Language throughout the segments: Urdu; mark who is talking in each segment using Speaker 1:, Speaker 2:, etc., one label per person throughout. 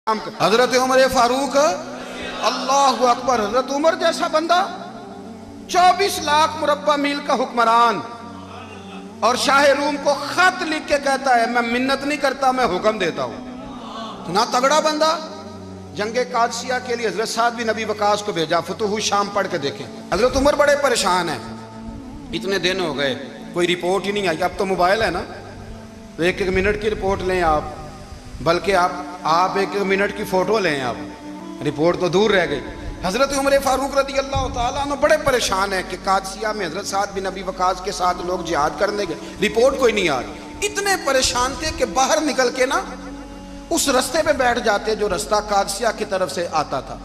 Speaker 1: حضرت عمر فاروق اللہ اکبر، حضرت عمر جیسا بندہ 24 لاکھ مربع میل کا حکمران، اور شاہ روم کو خط لکھ کے کہتا ہے میں منت نہیں کرتا، میں حکم دیتا ہوں۔ اتنا تگڑا بندہ جنگ قادسیہ کے لیے حضرت سعد بن ابی وقاص کو بھیجا، فتوح شام پڑھ کے دیکھیں۔ حضرت عمر بڑے پریشان ہیں، اتنے دن ہو گئے کوئی رپورٹ ہی نہیں آئی۔ اب تو موبائل ہے نا، تو ایک ایک منٹ کی رپورٹ لیں آپ، بلکہ آپ ایک ایک منٹ کی فوٹو لیں، آپ رپورٹ تو دور رہ گئی۔ حضرت عمر فاروق رضی اللہ تعالیٰ عنہ بڑے پریشان ہیں کہ قادسیہ میں حضرت سعد بن ابی وقاص کے ساتھ لوگ جہاد کرنے گئے، رپورٹ کوئی نہیں آ رہی۔ اتنے پریشان تھے کہ باہر نکل کے نا اس رستے پہ بیٹھ جاتے جو رستہ قادسیہ کی طرف سے آتا تھا،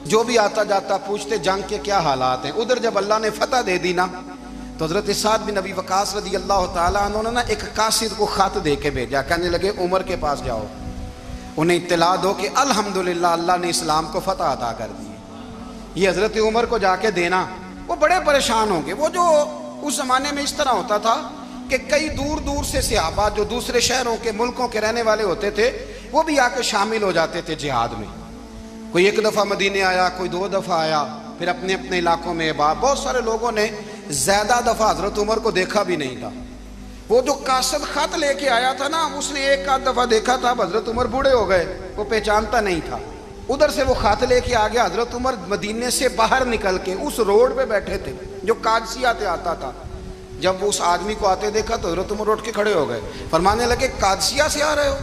Speaker 1: جو بھی آتا جاتا پوچھتے جنگ کے کیا حالات ہیں۔ ادھر جب اللہ نے فتح دے دی نا، تو حضرت سعد بن ابی وقاص رضی اللہ تعالیٰ عنہ نے نا ایک قاصد کو خط دے کے بھیجا، کہنے لگے عمر کے پاس جاؤ، انہیں اطلاع دو کہ الحمدللہ اللہ نے اسلام کو فتح عطا کر دی۔ یہ حضرت عمر کو جا کے دینا، وہ بڑے پریشان ہوں گے۔ وہ جو اس زمانے میں اس طرح ہوتا تھا کہ کئی دور دور سے صحابہ جو دوسرے شہروں کے ملکوں کے رہنے والے ہوتے تھے، وہ بھی آ کے شامل ہو جاتے تھے جہاد میں۔ کوئی ایک دفعہ مدینے آیا، کوئی 2 دفعہ آیا، پھر اپنے اپنے علاقوں میں بہت سارے لوگوں نے زیادہ دفعہ حضرت عمر کو دیکھا بھی نہیں تھا۔ وہ جو قاصد خط لے کے آیا تھا نا، اس نے ایک آدھ دفعہ دیکھا تھا، حضرت عمر بوڑھے ہو گئے، وہ پہچانتا نہیں تھا۔ ادھر سے وہ خط لے کے آ گیا، حضرت عمر مدینے سے باہر نکل کے اس روڈ پہ بیٹھے تھے جو قادسیہ سے آتا تھا۔ جب وہ اس آدمی کو آتے دیکھا تو حضرت عمر اٹھ کے کھڑے ہو گئے، فرمانے لگے قادسیہ سے آ رہے ہو؟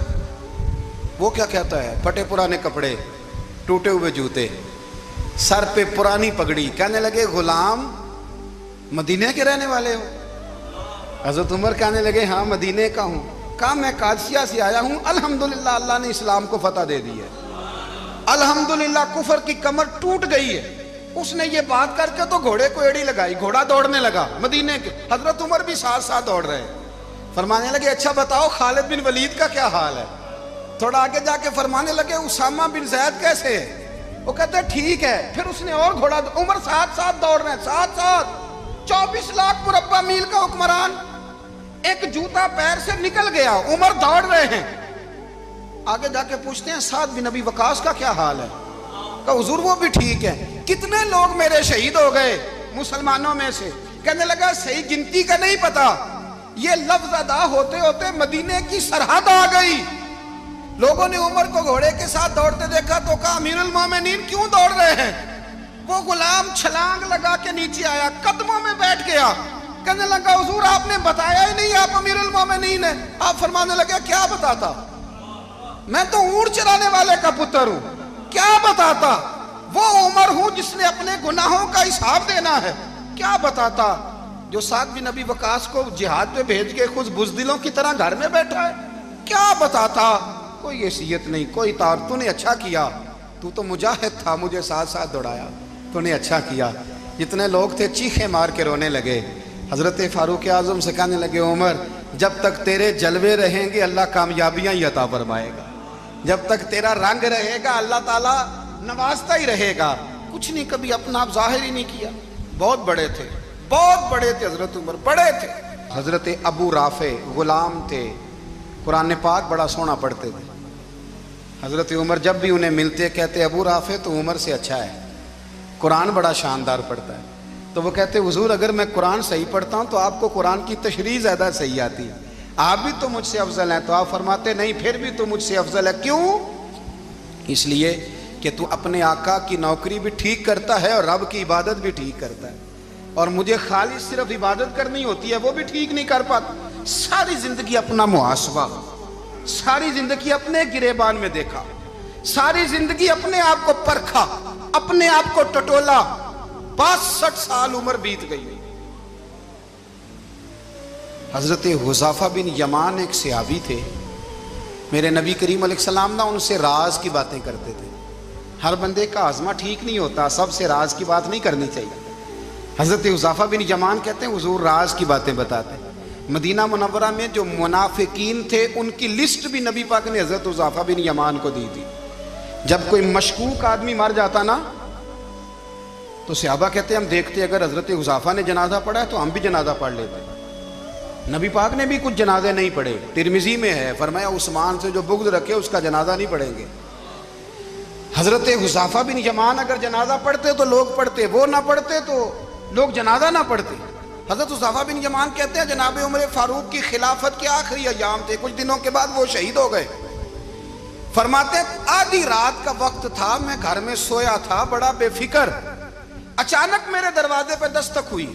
Speaker 1: وہ کیا کہتا ہے؟ پھٹے پرانے کپڑے، ٹوٹے ہوئے جوتے، سر پہ پرانی پگڑی، کہنے لگے غلام مدینے کے رہنے والے ہو؟ حضرت عمر کہنے لگے ہاں مدینے کا ہوں۔ کہا میں قادسیہ سے آیا ہوں، الحمدللہ اللہ نے اسلام کو فتح دے دی ہے، الحمدللہ کفر کی کمر ٹوٹ گئی ہے۔ اس نے یہ بات کر کے تو گھوڑے کو ایڑی لگائی، گھوڑا دوڑنے لگا مدینے کے، حضرت عمر بھی ساتھ ساتھ دوڑ رہے، فرمانے لگے اچھا بتاؤ خالد بن ولید کا کیا حال ہے؟ تھوڑا آگے جا کے فرمانے لگے اسامہ بن زید کیسے ہے؟ وہ کہتے ہیں ٹھیک ہے۔ پھر اس نے اور گھوڑا، عمر ساتھ ساتھ دوڑ رہے ہیں، ساتھ ساتھ 24 لاکھ مربع میل کا حکمران، ایک جوتا پیر سے نکل گیا، عمر دوڑ رہے ہیں۔ آگے جا کے پوچھتے ہیں سعد بن ابی وقاص کا کیا حال ہے؟ کہا حضور وہ بھی ٹھیک ہے۔ کتنے لوگ میرے شہید ہو گئے مسلمانوں میں سے؟ کہنے لگا صحیح گنتی کا نہیں پتا، یہ لفظ ادا ہوتے ہوتے مدینے کی سرحد آ گئی۔ لوگوں نے عمر کو گھوڑے کے ساتھ دوڑتے دیکھا تو کہا امیر المومنین کیوں دوڑ رہے ہیں؟ وہ غلام چھلانگ لگا کے نیچے آیا، قدموں میں بیٹھ گیا، کہنے لگا حضور آپ نے بتایا ہی نہیں آپ امیر المومنین ہیں۔ آپ فرمانے لگے کیا بتاتا؟ میں تو اونٹ چرانے والے کا پتر ہوں، کیا بتاتا؟ وہ عمر ہوں جس نے اپنے گناہوں کا حساب دینا ہے، کیا بتاتا؟ جو سعد بن ابی وقاص کو جہاد پہ بھیج کے خود بزدلوں کی طرح گھر میں بیٹھا ہے، کیا بتاتا؟ کوئی حیثیت نہیں، کوئی تار۔ تو نے اچھا کیا، تو تو مجاہد تھا، مجھے ساتھ ساتھ دوڑایا، تو نے اچھا کیا۔ جتنے لوگ تھے چیخیں مار کے رونے لگے۔ حضرت فاروق اعظم سے کہنے لگے عمر جب تک تیرے جلوے رہیں گے اللہ کامیابیاں ہی عطا فرمائے گا، جب تک تیرا رنگ رہے گا اللہ تعالیٰ نوازتا ہی رہے گا۔ کچھ نہیں، کبھی اپنا آپ ظاہر ہی نہیں کیا۔ بہت بڑے تھے، بہت بڑے تھے حضرت عمر، بڑے تھے۔ حضرت ابو رافع غلام تھے، قرآن پاک بڑا سونا پڑھتے تھے۔ حضرت عمر جب بھی انہیں ملتے کہتے ابو رافع تو عمر سے اچھا ہے، قرآن بڑا شاندار پڑھتا ہے۔ تو وہ کہتے حضور اگر میں قرآن صحیح پڑھتا ہوں تو آپ کو قرآن کی تشریح زیادہ صحیح آتی ہے، آپ بھی تو مجھ سے افضل ہیں۔ تو آپ فرماتے نہیں پھر بھی تو مجھ سے افضل ہے۔ کیوں؟ اس لیے کہ تو اپنے آقا کی نوکری بھی ٹھیک کرتا ہے اور رب کی عبادت بھی ٹھیک کرتا ہے، اور مجھے خالص صرف عبادت کرنی ہوتی ہے وہ بھی ٹھیک نہیں کر پاتا۔ ساری زندگی اپنا محاسبہ، ساری زندگی اپنے گریبان میں دیکھا، ساری زندگی اپنے آپ کو پرکھا، اپنے آپ کو ٹٹولا۔ 62 سال عمر بیت گئی۔ حضرت حذیفہ بن یمان ایک صحابی تھے، میرے نبی کریم علیہ السلام ان سے راز کی باتیں کرتے تھے۔ ہر بندے کا ہاضمہ ٹھیک نہیں ہوتا، سب سے راز کی بات نہیں کرنی چاہیے۔ حضرت حذیفہ بن یمان کہتے ہیں حضور راز کی باتیں بتاتے۔ مدینہ منورہ میں جو منافقین تھے ان کی لسٹ بھی نبی پاک نے حضرت حذیفہ بن یمان کو دی تھی۔ جب کوئی مشکوک آدمی مر جاتا نا تو صحابہ کہتے ہیں ہم دیکھتے اگر حضرت حذیفہ نے جنازہ پڑھا ہے تو ہم بھی جنازہ پڑھ لیتے۔ نبی پاک نے بھی کچھ جنازے نہیں پڑھے، ترمذی میں ہے، فرمایا عثمان سے جو بغض رکھے اس کا جنازہ نہیں پڑھیں گے۔ حضرت حذیفہ بن یمان اگر جنازہ پڑھتے تو لوگ پڑھتے، وہ نہ پڑھتے تو لوگ جنازہ نہ پڑھتے۔ حضرت حذیفہ بن یمان کہتے ہیں جناب عمر فاروق کی خلافت کے آخری ایام تھے، کچھ دنوں کے بعد وہ شہید ہو گئے۔ فرماتے آدھی رات کا وقت تھا، میں گھر میں سویا تھا بڑا بے فکر، اچانک میرے دروازے پہ دستک ہوئی،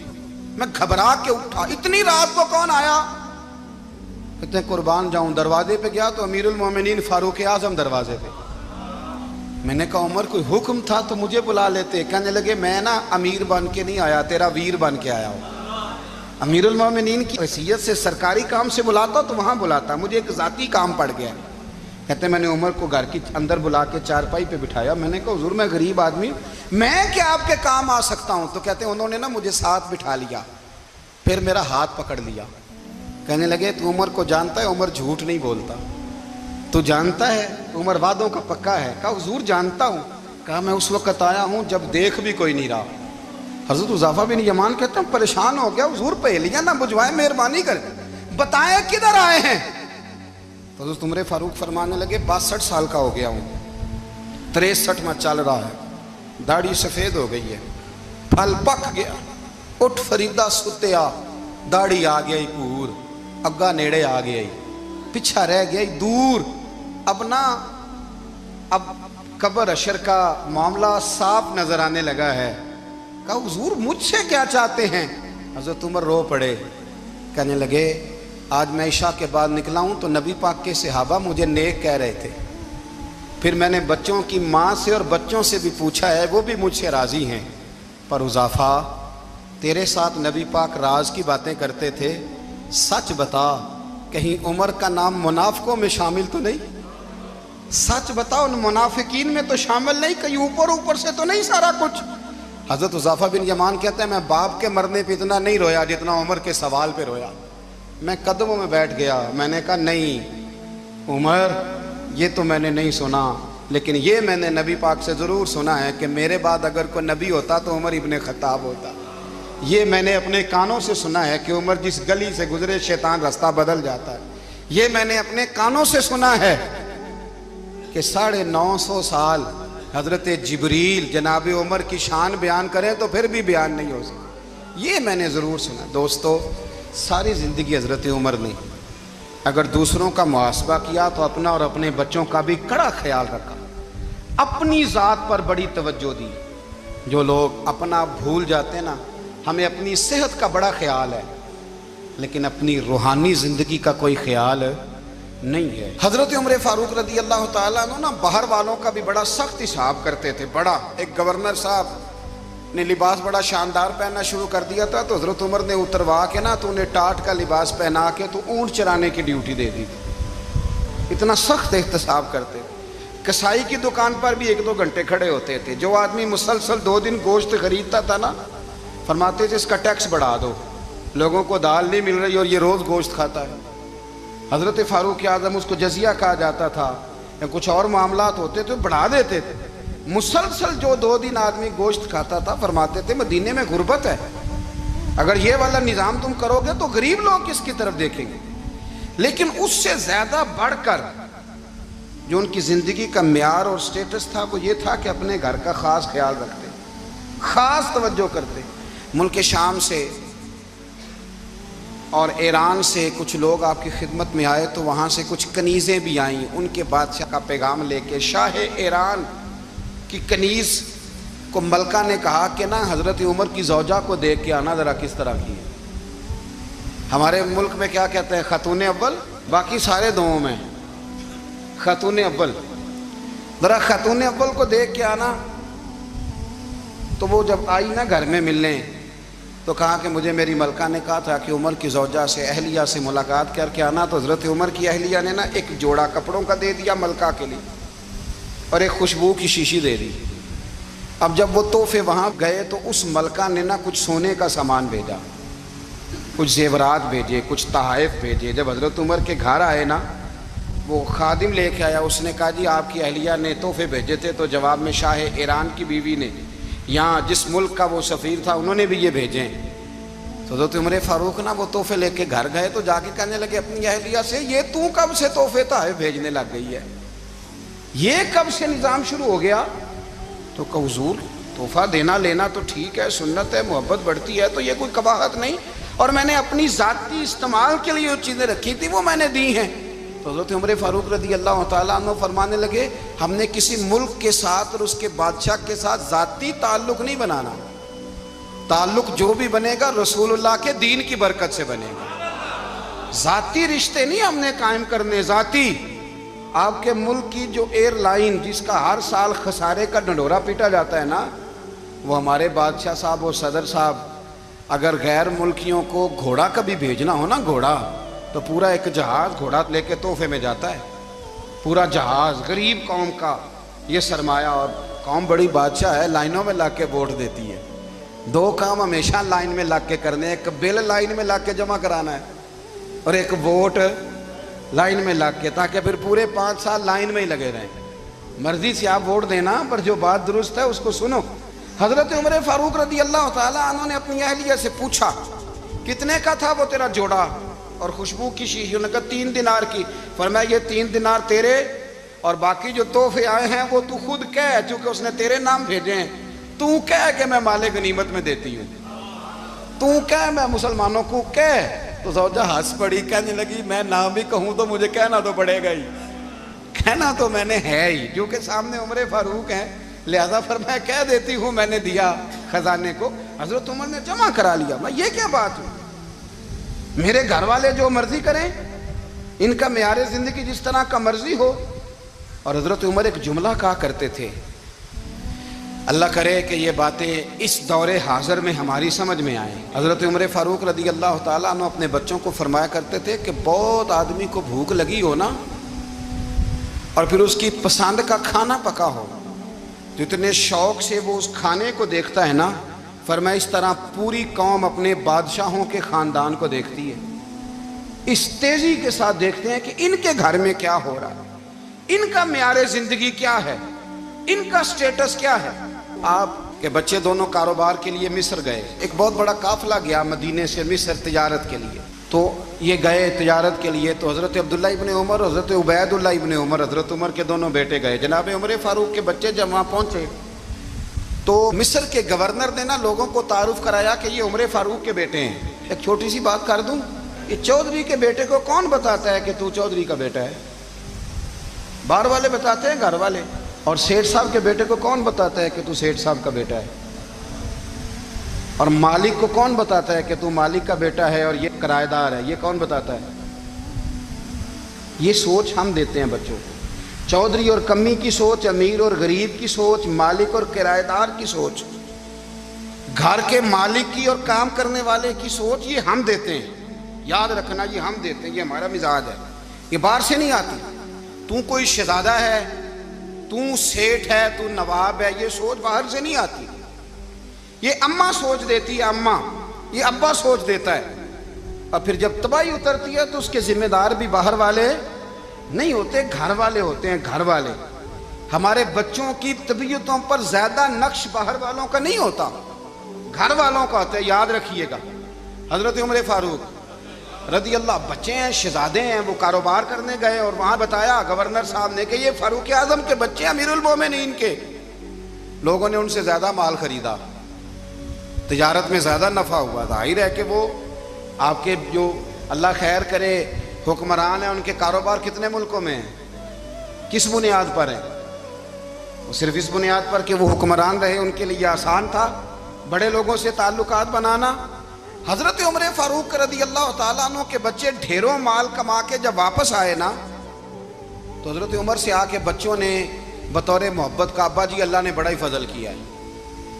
Speaker 1: میں گھبرا کے اٹھا، اتنی رات کو کون آیا؟ کہتے ہیں قربان جاؤں، دروازے پہ گیا تو امیر المومنین فاروق اعظم دروازے پہ۔ میں نے کہا عمر کوئی حکم تھا تو مجھے بلا لیتے۔ کہنے لگے میں نا امیر بن کے نہیں آیا، تیرا ویر بن کے آیا ہوں۔ امیر المومنین کی حیثیت سے سرکاری کام سے بلاتا تو وہاں بلاتا، مجھے ایک ذاتی کام پڑ گیا۔ کہتے ہیں میں نے عمر کو گھر کی اندر بلا کے چارپائی پہ بٹھایا، میں نے کہا حضور میں غریب آدمی، میں کیا آپ کے کام آ سکتا ہوں؟ تو کہتے ہیں انہوں نے نا مجھے ساتھ بٹھا لیا، پھر میرا ہاتھ پکڑ لیا، کہنے لگے تو عمر کو جانتا ہے؟ عمر جھوٹ نہیں بولتا، تو جانتا ہے عمر وعدوں کا پکا ہے؟ کہا حضور جانتا ہوں۔ کہا میں اس وقت آیا ہوں جب دیکھ بھی کوئی نہیں رہا۔ حضرت حذیفہ بن یمان کہتے ہیں پریشان ہو گیا، حضور پہلیاں نہ بجھوائے، مہربانی کریں بتائیں کدھر آئے ہیں؟ تو حضرت عمر فاروق فرمانے لگے 62 سال کا ہو گیا ہوں، 63 میں چل رہا ہے، داڑھی سفید ہو گئی ہے، پھل پک گیا، اٹھ فریدہ ستیا، داڑھی آ گئی پور، اگا نیڑے آ گئی، پچھا رہ گئی دور، اب قبر اشر کا معاملہ صاف نظر آنے لگا ہے۔ کہا حضور مجھ سے کیا چاہتے ہیں؟ حضرت عمر رو پڑے، کہنے لگے آج میں عشاء کے بعد نکلا ہوں تو نبی پاک کے صحابہ مجھے نیک کہہ رہے تھے، پھر میں نے بچوں کی ماں سے اور بچوں سے بھی پوچھا ہے، وہ بھی مجھ سے راضی ہیں، پر حذیفہ تیرے ساتھ نبی پاک راز کی باتیں کرتے تھے، سچ بتا کہیں عمر کا نام منافقوں میں شامل تو نہیں؟ سچ بتا ان منافقین میں تو شامل نہیں، کہیں اوپر سے تو نہیں سارا کچھ؟ حضرت حذیفہ بن یمان کہتے ہیں میں باپ کے مرنے پہ اتنا نہیں رویا جتنا عمر کے سوال پہ رویا۔ میں قدموں میں بیٹھ گیا، میں نے کہا نہیں عمر یہ تو میں نے نہیں سنا، لیکن یہ میں نے نبی پاک سے ضرور سنا ہے کہ میرے بعد اگر کوئی نبی ہوتا تو عمر ابن خطاب ہوتا۔ یہ میں نے اپنے کانوں سے سنا ہے کہ عمر جس گلی سے گزرے شیطان رستہ بدل جاتا ہے۔ یہ میں نے اپنے کانوں سے سنا ہے کہ 950 سال حضرت جبریل جناب عمر کی شان بیان کریں تو پھر بھی بیان نہیں ہو سکتا۔ یہ میں نے ضرور سنا۔ دوستو ساری زندگی حضرت عمر نے اگر دوسروں کا محاسبہ کیا تو اپنا اور اپنے بچوں کا بھی کڑا خیال رکھا، اپنی ذات پر بڑی توجہ دی۔ جو لوگ اپنا بھول جاتے ہیں نا، ہمیں اپنی صحت کا بڑا خیال ہے لیکن اپنی روحانی زندگی کا کوئی خیال نہیں ہے۔ حضرت عمر فاروق رضی اللہ تعالیٰ عنہ نا باہر والوں کا بھی بڑا سخت حساب کرتے تھے۔ بڑا ایک گورنر صاحب نے لباس بڑا شاندار پہننا شروع کر دیا تھا تو حضرت عمر نے اتروا کے نا تو انہیں ٹاٹ کا لباس پہنا کے تو اونٹ چرانے کی ڈیوٹی دے دی تھی۔ اتنا سخت احتساب کرتے تھے۔ کسائی کی دکان پر بھی 1-2 گھنٹے کھڑے ہوتے تھے۔ جو آدمی مسلسل 2 دن گوشت خریدتا تھا نا، فرماتے تھے اس کا ٹیکس بڑھا دو، لوگوں کو دال نہیں مل رہی اور یہ روز گوشت کھاتا ہے۔ حضرت فاروق اعظم اس کو جزیہ کہا جاتا تھا یا کچھ اور معاملات ہوتے تو بڑھا دیتے تھے۔ مسلسل جو 2 دن آدمی گوشت کھاتا تھا، فرماتے تھے مدینے میں غربت ہے، اگر یہ والا نظام تم کرو گے تو غریب لوگ کس کی طرف دیکھیں گے۔ لیکن اس سے زیادہ بڑھ کر جو ان کی زندگی کا معیار اور سٹیٹس تھا وہ یہ تھا کہ اپنے گھر کا خاص خیال رکھتے، خاص توجہ کرتے۔ ملک شام سے اور ایران سے کچھ لوگ آپ کی خدمت میں آئے تو وہاں سے کچھ کنیزیں بھی آئیں، ان کے بادشاہ کا پیغام لے کے۔ شاہ ایران کی کنیز کو ملکہ نے کہا کہ نا حضرت عمر کی زوجہ کو دیکھ کے آنا ذرا کس طرح کی ہے۔ ہمارے ملک میں کیا کہتے ہیں؟ خاتون اول، باقی سارے دووں میں خاتون اول، ذرا خاتون اول کو دیکھ کے آنا۔ تو وہ جب آئی نا گھر میں ملنے تو کہا کہ مجھے میری ملکہ نے کہا تھا کہ عمر کی زوجہ سے اہلیہ سے ملاقات کر کے آنا۔ تو حضرت عمر کی اہلیہ نے نا ایک جوڑا کپڑوں کا دے دیا ملکہ کے لیے اور ایک خوشبو کی شیشی دے دی۔ اب جب وہ تحفے وہاں گئے تو اس ملکہ نے نا کچھ سونے کا سامان بھیجا، کچھ زیورات بھیجے، کچھ تحائف بھیجے۔ جب حضرت عمر کے گھر آئے نا، وہ خادم لے کے آیا، اس نے کہا جی آپ کی اہلیہ نے تحفے بھیجے تھے، تو جواب میں شاہ ایران کی بیوی نے یہاں جس ملک کا وہ سفیر تھا انہوں نے بھی یہ بھیجے۔ تو حضرت عمر فاروق نا وہ تحفے لے کے گھر گئے تو جا کے کہنے لگے اپنی اہلیہ سے، یہ تو کب سے تحفے تحائف بھیجنے لگ گئی ہے؟ یہ کب سے نظام شروع ہو گیا؟ تو کہ حضور تحفہ دینا لینا تو ٹھیک ہے، سنت ہے، محبت بڑھتی ہے، تو یہ کوئی قباحت نہیں، اور میں نے اپنی ذاتی استعمال کے لیے جو چیزیں رکھی تھی وہ میں نے دی ہیں۔ تو حضرت عمر فاروق رضی اللہ تعالیٰ عنہ فرمانے لگے ہم نے کسی ملک کے ساتھ اور اس کے بادشاہ کے ساتھ ذاتی تعلق نہیں بنانا، تعلق جو بھی بنے گا رسول اللہ کے دین کی برکت سے بنے گا، ذاتی رشتے نہیں ہم نے قائم کرنے۔ ذاتی آپ کے ملک کی جو ایئر لائن جس کا ہر سال خسارے کا ڈنڈورا پیٹا جاتا ہے نا، وہ ہمارے بادشاہ صاحب اور صدر صاحب اگر غیر ملکیوں کو گھوڑا کبھی بھیجنا ہو نا، گھوڑا، تو پورا ایک جہاز گھوڑا لے کے تحفے میں جاتا ہے، پورا جہاز غریب قوم کا یہ سرمایہ، اور قوم بڑی بادشاہ ہے، لائنوں میں لگ کے ووٹ دیتی ہے۔ دو کام ہمیشہ لائن میں لگ کے کرنے، ایک بل لائن میں لگ کے جمع کرانا ہے اور ایک ووٹ لائن میں لگ کے، تاکہ پھر پورے 5 سال لائن میں ہی لگے رہیں۔ مرضی سے آپ ووٹ دینا، پر جو بات درست ہے اس کو سنو۔ حضرت عمر فاروق رضی اللہ تعالیٰ عنہ نے اپنی اہلیہ سے پوچھا کتنے کا تھا وہ تیرا جوڑا اور خوشبو کی شیشی؟ انہوں نے کہا 3 دینار کی۔ فرمایا یہ 3 دینار تیرے، اور باقی جو تحفے آئے ہیں وہ تو خود کہہ، چونکہ اس نے تیرے نام بھیجے ہیں، تو کہہ کہ میں مال غنیمت میں دیتی ہوں، تو کہہ میں مسلمانوں کو کہہ۔ تو زوجہ ہنس پڑی، کہنے لگی میں نہ بھی کہوں تو مجھے کہنا تو پڑے گا ہی، کہنا تو میں نے ہے ہی، کیونکہ سامنے عمر فاروق ہیں، لہذا فرمایا کہہ دیتی ہوں میں نے دیا خزانے کو۔ حضرت عمر نے جمع کرا لیا۔ میں یہ کیا بات ہے، میرے گھر والے جو مرضی کریں، ان کا معیار زندگی جس طرح کا مرضی ہو۔ اور حضرت عمر ایک جملہ کہا کرتے تھے، اللہ کرے کہ یہ باتیں اس دور حاضر میں ہماری سمجھ میں آئیں۔ حضرت عمر فاروق رضی اللہ تعالیٰ عنہ اپنے بچوں کو فرمایا کرتے تھے کہ بہت آدمی کو بھوک لگی ہو نا، اور پھر اس کی پسند کا کھانا پکا ہو، تو اتنے شوق سے وہ اس کھانے کو دیکھتا ہے نا، فرمایا اس طرح پوری قوم اپنے بادشاہوں کے خاندان کو دیکھتی ہے، اس تیزی کے ساتھ دیکھتے ہیں کہ ان کے گھر میں کیا ہو رہا ہے، ان کا معیار زندگی کیا ہے، ان کا سٹیٹس کیا ہے۔ آپ کے بچے دونوں کاروبار کے لیے مصر گئے، ایک بہت بڑا قافلہ گیا مدینے سے مصر تجارت کے لیے، تو یہ گئے تجارت کے لیے، تو حضرت عبداللہ ابن عمر، حضرت عبید اللہ ابن عمر، حضرت عمر کے دونوں بیٹے گئے۔ جناب عمر فاروق کے بچے جب وہاں پہنچے تو مصر کے گورنر نے نا لوگوں کو تعارف کرایا کہ یہ عمر فاروق کے بیٹے ہیں۔ ایک چھوٹی سی بات کر دوں، یہ چودھری کے بیٹے کو کون بتاتا ہے کہ تو چودھری کا بیٹا ہے؟ باہر والے بتاتے ہیں، گھر والے۔ اور سیٹھ صاحب کے بیٹے کو کون بتاتا ہے کہ تو سیٹھ صاحب کا بیٹا ہے؟ اور مالک کو کون بتاتا ہے کہ تو مالک کا بیٹا ہے اور یہ کرایہ دار ہے؟ یہ کون بتاتا ہے؟ یہ سوچ ہم دیتے ہیں بچوں کو، چودھری اور کمی کی سوچ، امیر اور غریب کی سوچ، مالک اور کرایہ دار کی سوچ، گھر کے مالک کی اور کام کرنے والے کی سوچ، یہ ہم دیتے ہیں۔ یاد رکھنا، یہ ہم دیتے ہیں، یہ ہمارا مزاج ہے، یہ باہر سے نہیں آتی۔ تو کوئی شہزادہ ہے، تو سیٹھ ہے، تو نواب ہے، یہ سوچ باہر سے نہیں آتی، یہ اماں سوچ دیتی ہے، اماں، یہ ابا سوچ دیتا ہے۔ اور پھر جب تباہی اترتی ہے تو اس کے ذمہ دار بھی باہر والے نہیں ہوتے، گھر والے ہوتے ہیں، گھر والے۔ ہمارے بچوں کی طبیعتوں پر زیادہ نقش باہر والوں کا نہیں ہوتا، گھر والوں کا ہوتا ہے، یاد رکھیے گا۔ حضرت عمر فاروق رضی اللہ، بچے ہیں، شہزادے ہیں، وہ کاروبار کرنے گئے اور وہاں بتایا گورنر صاحب نے کہ یہ فاروق اعظم کے بچے، امیر المومنین کے۔ لوگوں نے ان سے زیادہ مال خریدا، تجارت میں زیادہ نفع ہوا، ظاہر ہے کہ وہ آپ کے جو اللہ خیر کرے حکمران ہیں، ان کے کاروبار کتنے ملکوں میں ہیں، کس بنیاد پر ہیں؟ وہ صرف اس بنیاد پر کہ وہ حکمران رہے، ان کے لیے آسان تھا بڑے لوگوں سے تعلقات بنانا۔ حضرت عمر فاروق رضی اللہ تعالیٰ عنہ کے بچے ڈھیروں مال کما کے جب واپس آئے نا، تو حضرت عمر سے آ کے بچوں نے بطور محبت کا، ابا جی اللہ نے بڑا ہی فضل کیا ہے،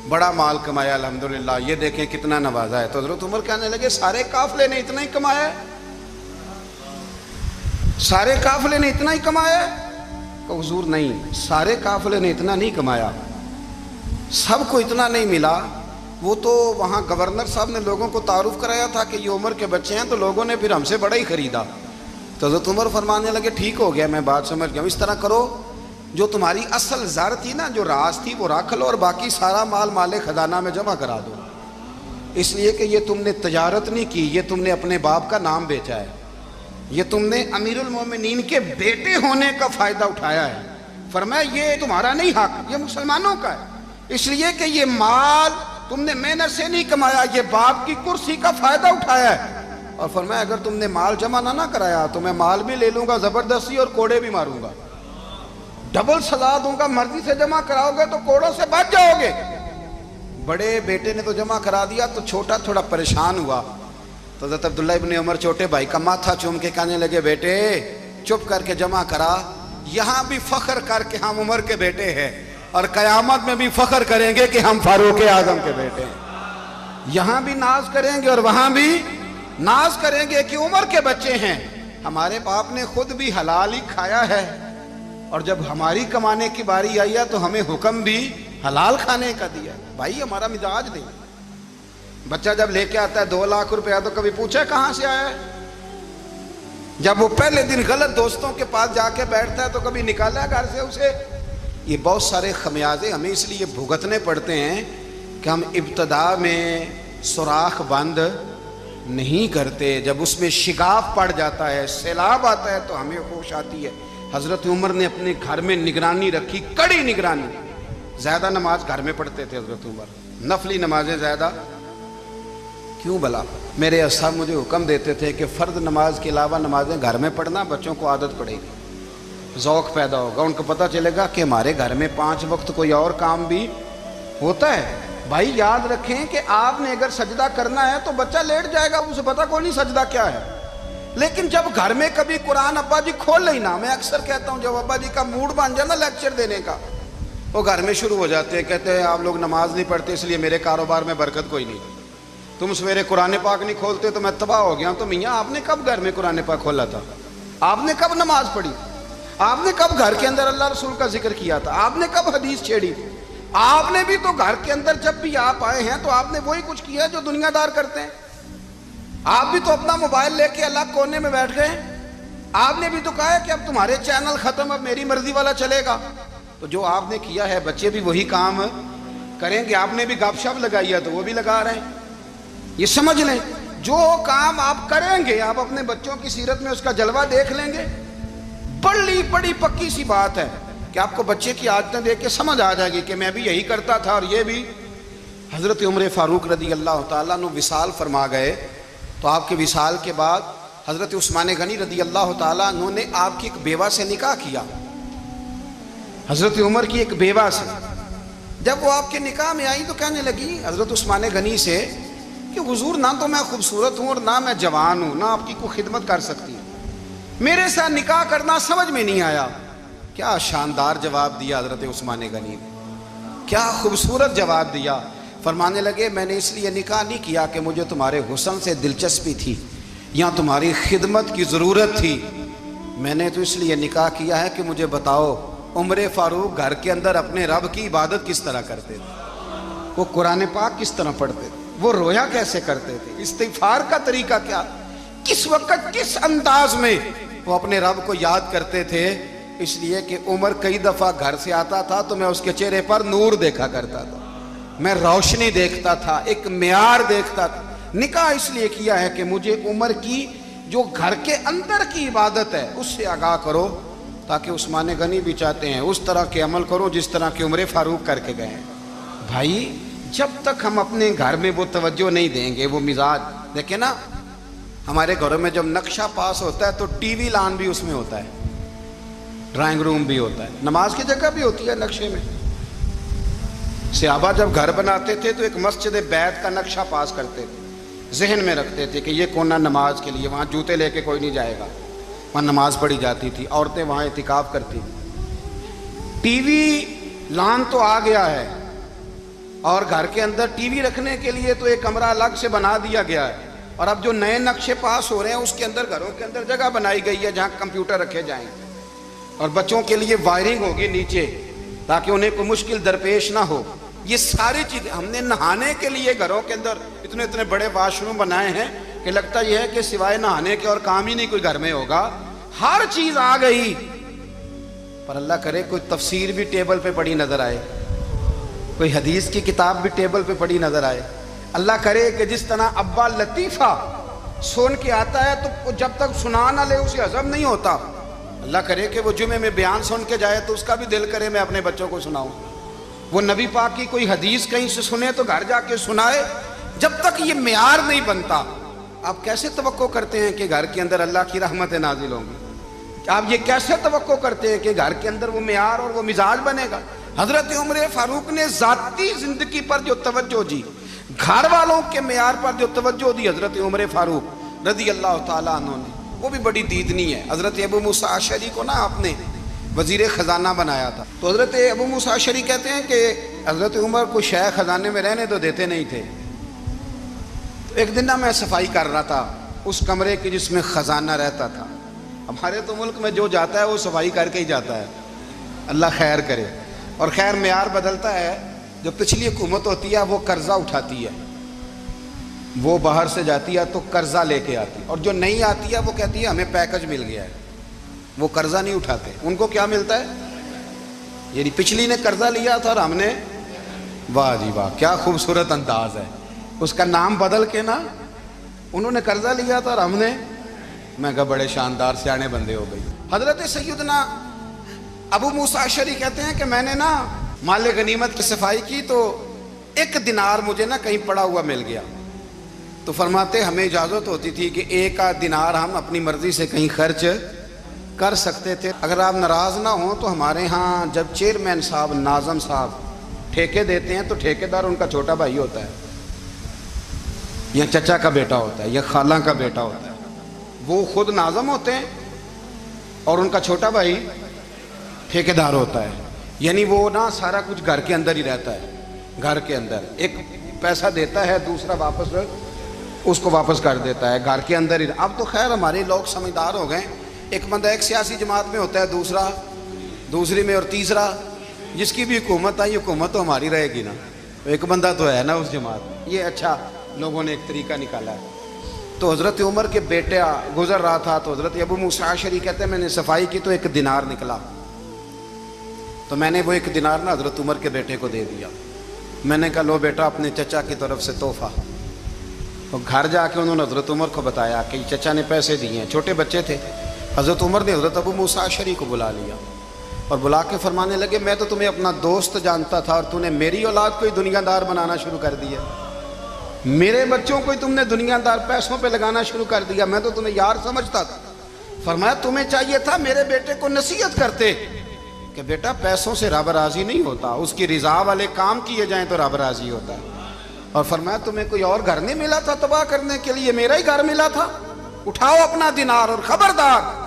Speaker 1: بڑا مال کمایا الحمدللہ، یہ دیکھیں کتنا نوازا ہے۔ تو حضرت عمر کہنے لگے سارے قافلے نے اتنا ہی کمایا ہے؟ سارے قافلے نے اتنا ہی کمایا ہے؟ کہ حضور نہیں، سارے قافلے نے اتنا نہیں کمایا، سب کو اتنا نہیں ملا۔ وہ تو وہاں گورنر صاحب نے لوگوں کو تعارف کرایا تھا کہ یہ عمر کے بچے ہیں، تو لوگوں نے پھر ہم سے بڑا ہی خریدا۔ تو حضرت عمر فرمانے لگے ٹھیک ہو گیا، میں بات سمجھ گیا، اس طرح کرو جو تمہاری اصل زر تھی نا، جو راز تھی، وہ رکھ لو اور باقی سارا مال مال خزانہ میں جمع کرا دو، اس لیے کہ یہ تم نے تجارت نہیں کی، یہ تم نے اپنے باپ کا نام بیچا ہے، یہ تم نے امیر المومنین کے بیٹے ہونے کا فائدہ اٹھایا ہے، فرمایا یہ تمہارا نہیں حق، یہ مسلمانوں کا ہے، اس لیے کہ یہ مال تم نے محنت سے نہیں کمایا، یہ باپ کی کرسی کا فائدہ اٹھایا ہے۔ اور فرمایا اگر تم نے مال جمع نہ کرایا تو میں مال بھی لے لوں گا زبردستی اور کوڑے بھی ماروں گا، ڈبل سزا دوں گا، مرضی سے جمع کراؤ گے تو کوڑوں سے بچ جاؤ گے۔ بڑے بیٹے نے تو جمع کرا دیا تو چھوٹا تھوڑا پریشان ہوا، تو حضرت عبداللہ ابن عمر چھوٹے بھائی کا ماتھا چوم کے کہنے لگے بیٹے چپ کر کے جمع کرا، یہاں بھی فخر کر کے ہم عمر کے بیٹے ہیں اور قیامت میں بھی فخر کریں گے کہ ہم فاروق اعظم کے بیٹے ہیں، یہاں بھی ناز کریں گے اور وہاں بھی ناز کریں گے کہ عمر کے بچے ہیں۔ ہمارے باپ نے خود بھی حلال ہی کھایا ہے اور جب ہماری کمانے کی باری آئی ہے تو ہمیں حکم بھی حلال کھانے کا دیا ہے۔ بھائی ہمارا مزاج نہیں، بچہ جب لے کے آتا ہے 2 لاکھ روپیہ تو کبھی پوچھا کہاں سے آیا ہے؟ جب وہ پہلے دن غلط دوستوں کے پاس جا کے بیٹھتا ہے تو کبھی نکالا گھر سے اسے؟ یہ بہت سارے خمیازے ہمیں اس لیے بھگتنے پڑتے ہیں کہ ہم ابتدا میں سوراخ بند نہیں کرتے، جب اس میں شگاف پڑ جاتا ہے، سیلاب آتا ہے تو ہمیں ہوش آتی ہے۔ حضرت عمر نے اپنے گھر میں نگرانی رکھی، کڑی نگرانی، زیادہ نماز گھر میں پڑھتے تھے حضرت عمر، نفلی نمازیں زیادہ کیوں بلا؟ میرے اصحاب مجھے حکم دیتے تھے کہ فرض نماز کے علاوہ نمازیں گھر میں پڑھنا، بچوں کو عادت پڑے گی، ذوق پیدا ہوگا، ان کو پتہ چلے گا کہ ہمارے گھر میں 5 وقت کوئی اور کام بھی ہوتا ہے۔ بھائی یاد رکھیں کہ آپ نے اگر سجدہ کرنا ہے تو بچہ لیٹ جائے گا، اسے پتہ کوئی نہیں سجدہ کیا ہے، لیکن جب گھر میں کبھی قرآن ابا جی کھول لینا، میں اکثر کہتا ہوں جب ابا جی کا موڈ بن جائے نا لیکچر دینے کا، وہ گھر میں شروع ہو جاتے ہیں، کہتے ہیں آپ لوگ نماز نہیں پڑھتے اس لیے میرے کاروبار میں برکت کوئی نہیں، تم سویرے قرآن پاک نہیں کھولتے تو میں تباہ ہو گیا ہوں۔ تو میاں آپ نے کب گھر میں قرآن پاک کھولا تھا؟ آپ نے کب نماز پڑھی؟ آپ نے کب گھر کے اندر اللہ رسول کا ذکر کیا تھا؟ آپ نے کب حدیث چھیڑی؟ آپ نے بھی تو گھر کے اندر جب بھی آپ آئے ہیں تو آپ نے وہی کچھ کیا جو دنیا دار کرتے ہیں، آپ بھی تو اپنا موبائل لے کے الگ کونے میں بیٹھ گئے، آپ نے بھی تو کہا ہے کہ اب تمہارے چینل ختم، اب میری مرضی والا چلے گا۔ تو جو آپ نے کیا ہے بچے بھی وہی کام کریں گے، آپ نے بھی گپ شپ لگائی ہے تو وہ بھی لگا رہے ہیں۔ یہ سمجھ لیں جو کام آپ کریں گے آپ اپنے بچوں کی سیرت میں اس کا جلوہ دیکھ لیں گے۔ بڑی پکی سی بات ہے کہ آپ کو بچے کی عادتیں دیکھ کے سمجھ آ جائے گی کہ میں بھی یہی کرتا تھا اور یہ بھی۔ حضرت عمر فاروق رضی اللہ تعالیٰ عنہ وصال فرما گئے تو آپ کے وصال کے بعد حضرت عثمان غنی رضی اللہ تعالیٰ عنہ نے آپ کی ایک بیوہ سے نکاح کیا، حضرت عمر کی ایک بیوہ سے۔ جب وہ آپ کے نکاح میں آئی تو کہنے لگی حضرت عثمان غنی سے کہ حضور نہ تو میں خوبصورت ہوں اور نہ میں جوان ہوں، نہ آپ کی کوئی خدمت کر سکتی ہوں، میرے ساتھ نکاح کرنا سمجھ میں نہیں آیا۔ کیا شاندار جواب دیا حضرت عثمان غنی نے، کیا خوبصورت جواب دیا۔ فرمانے لگے میں نے اس لیے نکاح نہیں کیا کہ مجھے تمہارے حسن سے دلچسپی تھی یا تمہاری خدمت کی ضرورت تھی، میں نے تو اس لیے نکاح کیا ہے کہ مجھے بتاؤ عمر فاروق گھر کے اندر اپنے رب کی عبادت کس طرح کرتے تھے، وہ قرآن پاک کس طرح پڑھتے تھے، وہ رویا کیسے کرتے تھے، استغفار کا طریقہ کیا، کس وقت کس انداز میں وہ اپنے رب کو یاد کرتے تھے۔ اس لیے کہ عمر کئی دفعہ گھر سے آتا تھا تو میں اس کے چہرے پر نور دیکھا کرتا تھا، میں روشنی دیکھتا تھا، ایک معیار دیکھتا تھا۔ نکاح اس لیے کیا ہے کہ مجھے عمر کی جو گھر کے اندر کی عبادت ہے اس سے آگاہ کرو، تاکہ عثمان غنی بھی چاہتے ہیں اس طرح کے عمل کرو جس طرح کہ عمر فاروق کر کے گئے ہیں۔ بھائی جب تک ہم اپنے گھر میں وہ توجہ نہیں دیں گے، وہ مزاج دیکھیں نا، ہمارے گھروں میں جب نقشہ پاس ہوتا ہے تو ٹی وی لان بھی اس میں ہوتا ہے، ڈرائنگ روم بھی ہوتا ہے، نماز کی جگہ بھی ہوتی ہے نقشے میں۔ صحابہ جب گھر بناتے تھے تو ایک مسجد بیت کا نقشہ پاس کرتے تھے، ذہن میں رکھتے تھے کہ یہ کونا نماز کے لیے، وہاں جوتے لے کے کوئی نہیں جائے گا، وہاں نماز پڑھی جاتی تھی، عورتیں وہاں اعتکاف کرتی تھیں۔ ٹی وی لان تو آ گیا ہے اور گھر کے اندر ٹی وی رکھنے کے لیے تو ایک کمرہ الگ سے بنا دیا گیا ہے، اور اب جو نئے نقشے پاس ہو رہے ہیں اس کے اندر گھروں کے اندر جگہ بنائی گئی ہے جہاں کمپیوٹر رکھے جائیں اور بچوں کے لیے وائرنگ ہوگی نیچے تاکہ انہیں کوئی مشکل درپیش نہ ہو۔ یہ ساری چیزیں ہم نے نہانے کے لیے گھروں کے اندر اتنے بڑے واش روم بنائے ہیں کہ لگتا یہ ہے کہ سوائے نہانے کے اور کام ہی نہیں کوئی گھر میں ہوگا، ہر چیز آ گئی۔ پر اللہ کرے کوئی تفسیر بھی ٹیبل پہ پڑی نظر آئے، کوئی حدیث کی کتاب بھی ٹیبل پہ پڑی نظر آئے۔ اللہ کرے کہ جس طرح ابا لطیفہ سن کے آتا ہے تو جب تک سنا نہ لے اسے ہضم نہیں ہوتا، اللہ کرے کہ وہ جمعے میں بیان سن کے جائے تو اس کا بھی دل کرے میں اپنے بچوں کو سناؤں. وہ نبی پاک کی کوئی حدیث کہیں سے سنے تو گھر جا کے سنائے. جب تک یہ معیار نہیں بنتا آپ کیسے توقع کرتے ہیں کہ گھر کے اندر اللہ کی رحمتیں نازل ہوں گی؟ آپ یہ کیسے توقع کرتے ہیں کہ گھر کے اندر وہ معیار اور وہ مزاج بنے گا؟ حضرت عمر فاروق نے ذاتی زندگی پر جو توجہ دی، گھر والوں کے معیار پر جو توجہ دی حضرت عمر فاروق رضی اللہ تعالیٰ عنہ نے، وہ بھی بڑی دیدنی ہے. حضرت ابو موسیٰ اشعری کو نا آپ نے وزیر خزانہ بنایا تھا. تو حضرت ابو موسیٰ اشعری کہتے ہیں کہ حضرت عمر کو شیخ خزانے میں رہنے تو دیتے نہیں تھے. ایک دن نا میں صفائی کر رہا تھا اس کمرے کی جس میں خزانہ رہتا تھا. ہمارے تو ملک میں جو جاتا ہے وہ صفائی کر کے ہی جاتا ہے، اللہ خیر کرے. اور خیر معیار بدلتا ہے. جو پچھلی حکومت ہوتی ہے وہ قرضہ اٹھاتی ہے، وہ باہر سے جاتی ہے تو قرضہ لے کے آتی ہے، اور جو نہیں آتی ہے وہ کہتی ہے ہمیں پیکج مل گیا ہے. وہ قرضہ نہیں اٹھاتے. ان کو کیا ملتا ہے؟ یعنی پچھلی نے قرضہ لیا تھا اور ہم نے، واہ جی واہ کیا خوبصورت انداز ہے. اس کا نام بدل کے نا، انہوں نے قرضہ لیا تھا اور ہم نے، میں کہا بڑے شاندار سیانے بندے ہو گئی. حضرت سیدنا ابو موسیٰ اشعری کہتے ہیں کہ میں نے نا مال غنیمت کی صفائی کی تو 1 دینار مجھے نا کہیں پڑا ہوا مل گیا. تو فرماتے ہمیں اجازت ہوتی تھی کہ 1 دینار ہم اپنی مرضی سے کہیں خرچ کر سکتے تھے. اگر آپ ناراض نہ ہوں تو ہمارے ہاں جب چیئرمین صاحب، ناظم صاحب ٹھیکے دیتے ہیں تو ٹھیکیدار ان کا چھوٹا بھائی ہوتا ہے، یا چچا کا بیٹا ہوتا ہے، یا خالہ کا بیٹا ہوتا ہے. وہ خود ناظم ہوتے ہیں اور ان کا چھوٹا بھائی ٹھیکیدار ہوتا ہے. یعنی وہ نا سارا کچھ گھر کے اندر ہی رہتا ہے. گھر کے اندر ایک پیسہ دیتا ہے، دوسرا واپس اس کو واپس کر دیتا ہے. گھر کے اندر ہی. اب تو خیر ہمارے لوگ سمجھدار ہو گئے. ایک بندہ ایک سیاسی جماعت میں ہوتا ہے، دوسرا دوسری میں، اور تیسرا جس کی بھی حکومت آئی حکومت تو ہماری رہے گی نا. ایک بندہ تو ہے نا اس جماعت میں. یہ اچھا لوگوں نے ایک طریقہ نکالا ہے. تو حضرت عمر کے بیٹا گزر رہا تھا تو حضرت ابو موسیٰ اشعری کہتے ہیں میں نے صفائی کی تو 1 دینار نکلا. تو میں نے وہ 1 دینار نا حضرت عمر کے بیٹے کو دے دیا. میں نے کہا لو بیٹا اپنے چچا کی طرف سے تحفہ. تو گھر جا کے انہوں نے حضرت عمر کو بتایا کہ چچا نے پیسے دیے ہیں. چھوٹے بچے تھے. حضرت عمر نے حضرت ابو موسیٰ اشعری کو بلا لیا اور بلا کے فرمانے لگے میں تو تمہیں اپنا دوست جانتا تھا اور تو نے میری اولاد کو ہی دنیا دار بنانا شروع کر دیا. میرے بچوں کو ہی تم نے دنیا دار پیسوں پہ لگانا شروع کر دیا. میں تو تمہیں یار سمجھتا تھا. فرمایا تمہیں چاہیے تھا میرے بیٹے کو نصیحت کرتے کہ بیٹا پیسوں سے رب راضی نہیں ہوتا، اس کی رضا والے کام کیے جائیں تو رب راضی ہوتا ہے. اور فرمایا تمہیں کوئی اور گھر نہیں ملا تھا تباہ کرنے کے لیے، میرا ہی گھر ملا تھا. اٹھاؤ اپنا دینار اور خبردار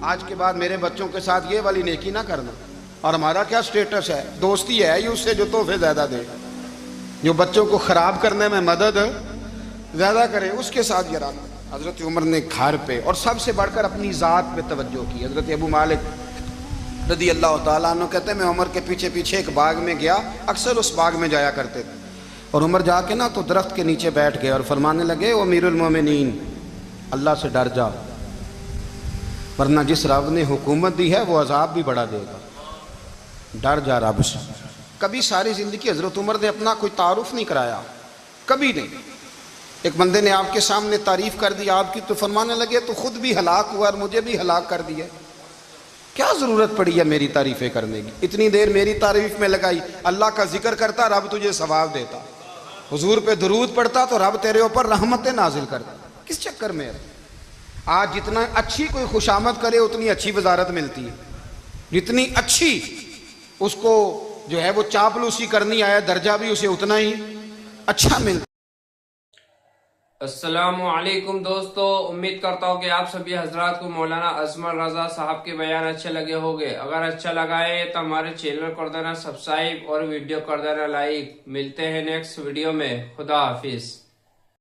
Speaker 1: آج کے بعد میرے بچوں کے ساتھ یہ والی نیکی نہ کرنا. اور ہمارا کیا سٹیٹس ہے؟ دوستی ہے ہی اس سے جو تحفے زیادہ دے، جو بچوں کو خراب کرنے میں مدد زیادہ کرے، اس کے ساتھ یہ رہنا. حضرت عمر نے گھر پہ اور سب سے بڑھ کر اپنی ذات پہ توجہ کی. حضرت ابو مالک رضی اللہ تعالیٰ عنہ کہتے ہیں میں عمر کے پیچھے پیچھے ایک باغ میں گیا، اکثر اس باغ میں جایا کرتے تھے. اور عمر جا کے نا تو درخت کے نیچے بیٹھ گئے اور فرمانے لگے او امیر المومنین اللہ سے ڈر جا، ورنہ جس رب نے حکومت دی ہے وہ عذاب بھی بڑا دے گا. ڈر جا رب سے. کبھی ساری زندگی حضرت عمر نے اپنا کوئی تعارف نہیں کرایا، کبھی نہیں. ایک بندے نے آپ کے سامنے تعریف کر دی آپ کی تو فرمانے لگے تو خود بھی ہلاک ہوا اور مجھے بھی ہلاک کر دیا. کیا ضرورت پڑی ہے میری تعریفیں کرنے کی؟ اتنی دیر میری تعریف میں لگائی. اللہ کا ذکر کرتا رب تجھے ثواب دیتا، حضور پہ درود پڑھتا تو رب تیرے اوپر رحمتیں نازل کرتا. کس چکر میں؟ آج جتنا اچھی کوئی خوشامد کرے اتنی اچھی وزارت ملتی ہے، جتنی اچھی اس کو جو ہے وہ چاپلوسی کرنی آیا درجہ بھی اسے اتنا ہی اچھا ملتا.
Speaker 2: السلام علیکم دوستو، امید کرتا ہوں کہ آپ سبھی حضرات کو مولانا اجمل رضا صاحب کے بیان اچھے لگے ہوگے. اگر اچھا لگا ہے تو ہمارے چینل کر دینا سبسکرائب اور ویڈیو کر دینا لائک. ملتے ہیں نیکسٹ ویڈیو میں. خدا حافظ.